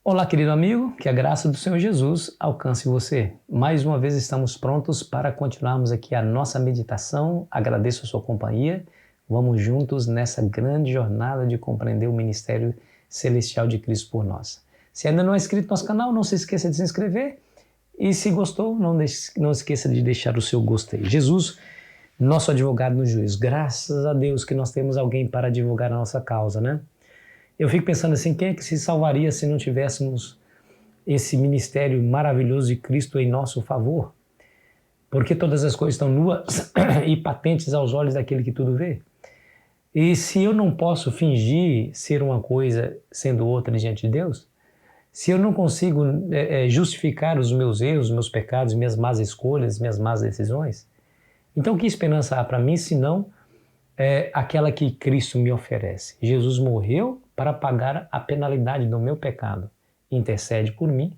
Olá, querido amigo, que a graça do Senhor Jesus alcance você. Mais uma vez estamos prontos para continuarmos aqui a nossa meditação. Agradeço a sua companhia. Vamos juntos nessa grande jornada de compreender o ministério celestial de Cristo por nós. Se ainda não é inscrito no nosso canal, não se esqueça de se inscrever. E se gostou, não esqueça de deixar o seu gostei. Jesus, nosso advogado no juízo. Graças a Deus que nós temos alguém para advogar a nossa causa, né? Eu fico pensando assim, quem é que se salvaria se não tivéssemos esse ministério maravilhoso de Cristo em nosso favor? Porque todas as coisas estão nuas e patentes aos olhos daquele que tudo vê. E se eu não posso fingir ser uma coisa sendo outra diante de Deus, se eu não consigo justificar os meus erros, meus pecados, minhas más escolhas, minhas más decisões, então que esperança há para mim se não aquela que Cristo me oferece? Jesus morreu para pagar a penalidade do meu pecado. Intercede por mim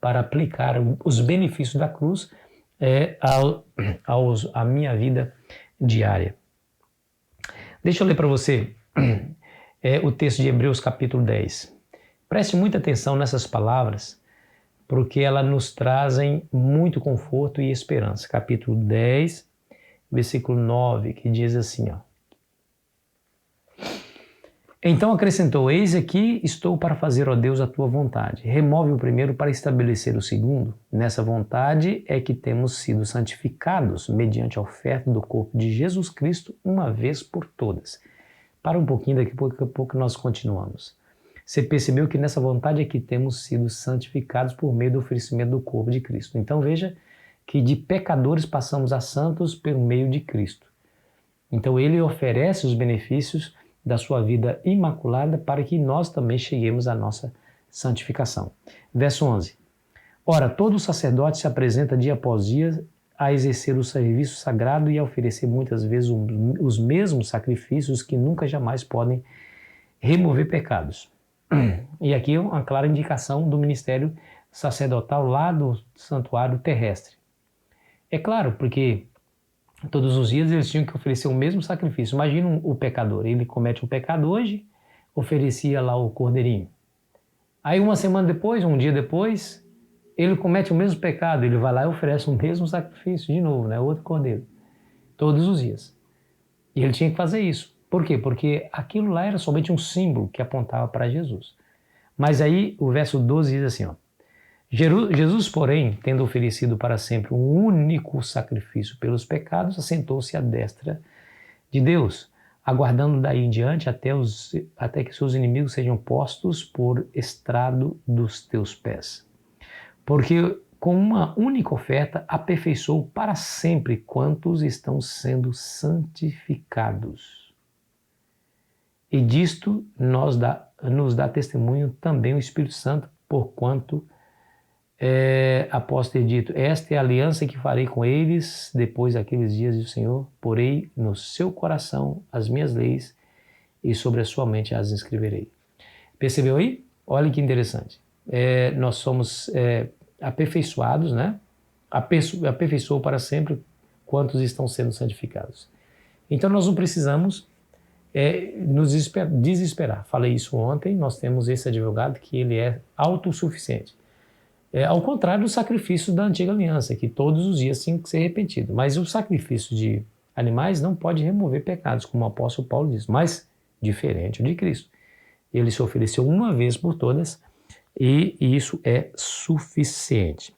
para aplicar os benefícios da cruz à minha vida diária. Deixa eu ler para você o texto de Hebreus capítulo 10. Preste muita atenção nessas palavras, porque elas nos trazem muito conforto e esperança. Capítulo 10, versículo 9, que diz assim, ó. Então acrescentou, eis aqui estou para fazer, ó Deus, a tua vontade. Remove o primeiro para estabelecer o segundo. Nessa vontade é que temos sido santificados mediante a oferta do corpo de Jesus Cristo uma vez por todas. Para um pouquinho, daqui a pouco nós continuamos. Você percebeu que nessa vontade é que temos sido santificados por meio do oferecimento do corpo de Cristo. Então veja que de pecadores passamos a santos por meio de Cristo. Então ele oferece os benefícios da sua vida imaculada para que nós também cheguemos à nossa santificação. Verso 11. Ora, todo sacerdote se apresenta dia após dia a exercer o serviço sagrado e a oferecer muitas vezes os mesmos sacrifícios que nunca jamais podem remover pecados. E aqui uma clara indicação do ministério sacerdotal lá do santuário terrestre. É claro, porque todos os dias eles tinham que oferecer o mesmo sacrifício. Imagina o pecador, ele comete um pecado hoje, oferecia lá o cordeirinho. Aí uma semana depois, um dia depois, ele comete o mesmo pecado, ele vai lá e oferece o mesmo sacrifício de novo, né? Outro cordeiro, todos os dias. E ele tinha que fazer isso. Por quê? Porque aquilo lá era somente um símbolo que apontava para Jesus. Mas aí o verso 12 diz assim, ó. Jesus, porém, tendo oferecido para sempre um único sacrifício pelos pecados, assentou-se à destra de Deus, aguardando daí em diante até que seus inimigos sejam postos por estrado dos teus pés. Porque com uma única oferta aperfeiçoou para sempre quantos estão sendo santificados. E disto nos dá testemunho também o Espírito Santo, porquanto após ter dito, esta é a aliança que farei com eles depois daqueles dias do Senhor, porei no seu coração as minhas leis e sobre a sua mente as escreverei. Percebeu aí? Olha que interessante. Nós somos aperfeiçoados, né? Aperfeiçoou para sempre quantos estão sendo santificados. Então nós não precisamos nos desesperar. Falei isso ontem, nós temos esse advogado que ele é autossuficiente. Ao contrário do sacrifício da antiga aliança, que todos os dias tinha que ser repetido. Mas o sacrifício de animais não pode remover pecados, como o apóstolo Paulo diz, mas diferente de Cristo. Ele se ofereceu uma vez por todas e isso é suficiente.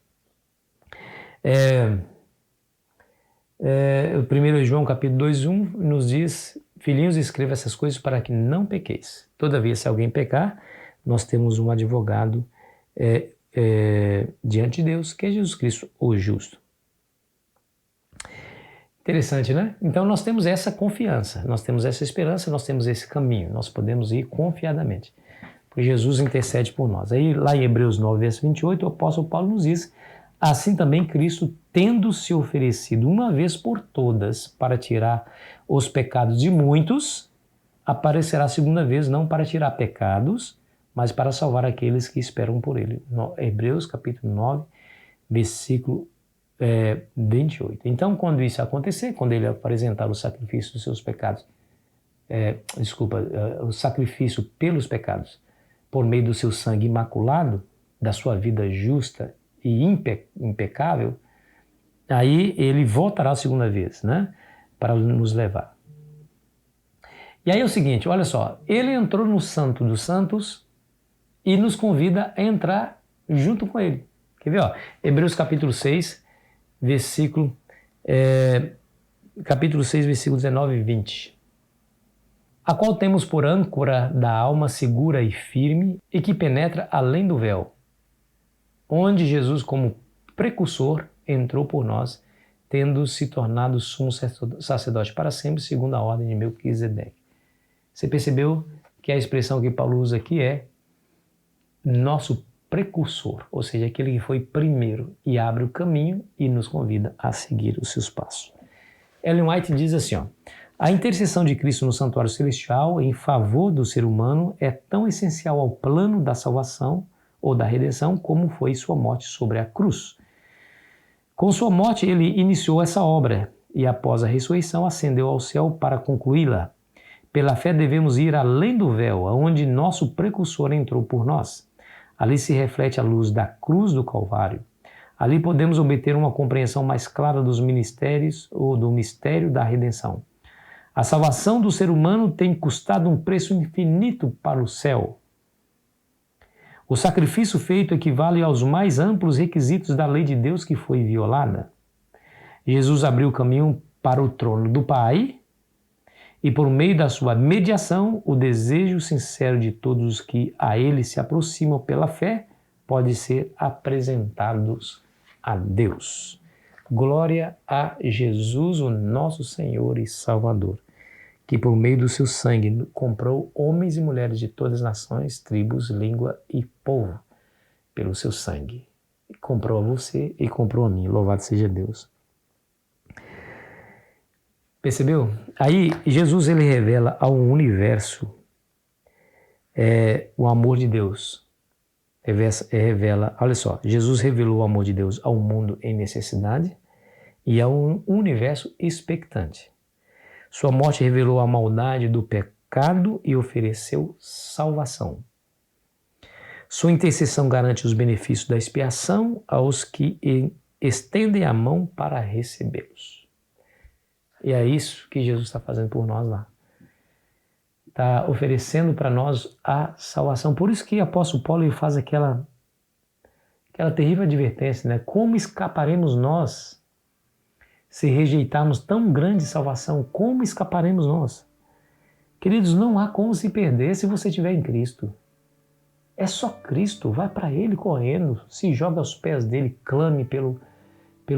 O 1 João capítulo 2:1 nos diz, filhinhos, escreva essas coisas para que não pequeis. Todavia, se alguém pecar, nós temos um advogado diante de Deus, que é Jesus Cristo, o justo. Interessante, né? Então nós temos essa confiança, nós temos essa esperança, nós temos esse caminho, nós podemos ir confiadamente, porque Jesus intercede por nós. Aí lá em Hebreus 9, verso 28, o apóstolo Paulo nos diz, assim também Cristo, tendo se oferecido uma vez por todas para tirar os pecados de muitos, aparecerá a segunda vez, não para tirar pecados, mas para salvar aqueles que esperam por ele. Hebreus capítulo 9, versículo 28. Então, quando isso acontecer, quando ele apresentar o sacrifício dos seus pecados, o sacrifício pelos pecados, por meio do seu sangue imaculado, da sua vida justa e impecável, aí ele voltará a segunda vez, né? Para nos levar. E aí é o seguinte, olha só, ele entrou no Santo dos Santos e nos convida a entrar junto com ele. Quer ver? Ó? Hebreus capítulo 6, capítulo 6, versículos 19 e 20. A qual temos por âncora da alma segura e firme e que penetra além do véu, onde Jesus, como precursor, entrou por nós, tendo se tornado sumo sacerdote para sempre, segundo a ordem de Melquisedeque. Você percebeu que a expressão que Paulo usa aqui é nosso precursor, ou seja, aquele que foi primeiro e abre o caminho e nos convida a seguir os seus passos. Ellen White diz assim, ó, a intercessão de Cristo no santuário celestial em favor do ser humano é tão essencial ao plano da salvação ou da redenção como foi sua morte sobre a cruz. Com sua morte ele iniciou essa obra e após a ressurreição ascendeu ao céu para concluí-la. Pela fé devemos ir além do véu, aonde nosso precursor entrou por nós. Ali se reflete a luz da cruz do Calvário. Ali podemos obter uma compreensão mais clara dos ministérios ou do mistério da redenção. A salvação do ser humano tem custado um preço infinito para o céu. O sacrifício feito equivale aos mais amplos requisitos da lei de Deus que foi violada. Jesus abriu o caminho para o trono do Pai e, por meio da sua mediação, o desejo sincero de todos os que a Ele se aproximam pela fé pode ser apresentados a Deus. Glória a Jesus, o nosso Senhor e Salvador, que por meio do seu sangue comprou homens e mulheres de todas as nações, tribos, língua e povo, pelo seu sangue. Comprou a você e comprou a mim. Louvado seja Deus. Percebeu? Aí Jesus ele revela ao universo o amor de Deus. Revela, olha só, Jesus revelou o amor de Deus ao mundo em necessidade e ao universo expectante. Sua morte revelou a maldade do pecado e ofereceu salvação. Sua intercessão garante os benefícios da expiação aos que estendem a mão para recebê-los. E é isso que Jesus está fazendo por nós lá. Está oferecendo para nós a salvação. Por isso que o apóstolo Paulo faz aquela terrível advertência, né? Como escaparemos nós se rejeitarmos tão grande salvação? Como escaparemos nós? Queridos, não há como se perder se você estiver em Cristo. É só Cristo, vai para Ele correndo, se joga aos pés dEle, clame pelo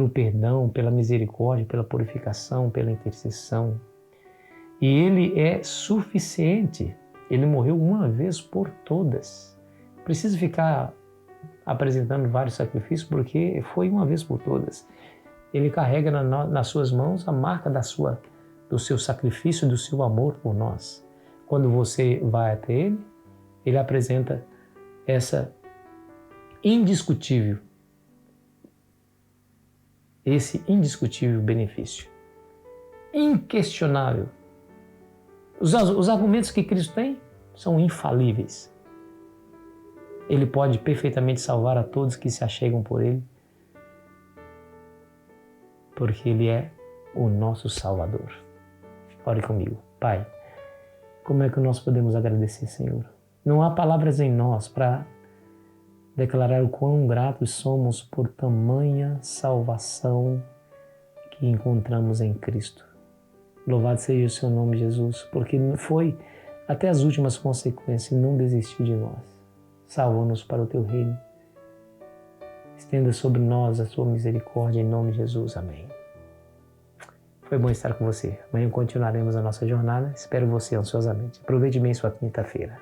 perdão, pela misericórdia, pela purificação, pela intercessão. E Ele é suficiente. Ele morreu uma vez por todas. Precisa ficar apresentando vários sacrifícios porque foi uma vez por todas. Ele carrega nas suas mãos a marca do seu sacrifício, do seu amor por nós. Quando você vai até Ele, Ele apresenta esse indiscutível benefício. Inquestionável. Os argumentos que Cristo tem são infalíveis. Ele pode perfeitamente salvar a todos que se achegam por Ele, porque Ele é o nosso Salvador. Ore comigo. Pai, como é que nós podemos agradecer, Senhor? Não há palavras em nós para declarar o quão gratos somos por tamanha salvação que encontramos em Cristo. Louvado seja o seu nome, Jesus, porque foi até as últimas consequências e não desistiu de nós. Salva-nos para o teu reino. Estenda sobre nós a sua misericórdia, em nome de Jesus. Amém. Foi bom estar com você. Amanhã continuaremos a nossa jornada. Espero você ansiosamente. Aproveite bem sua quinta-feira.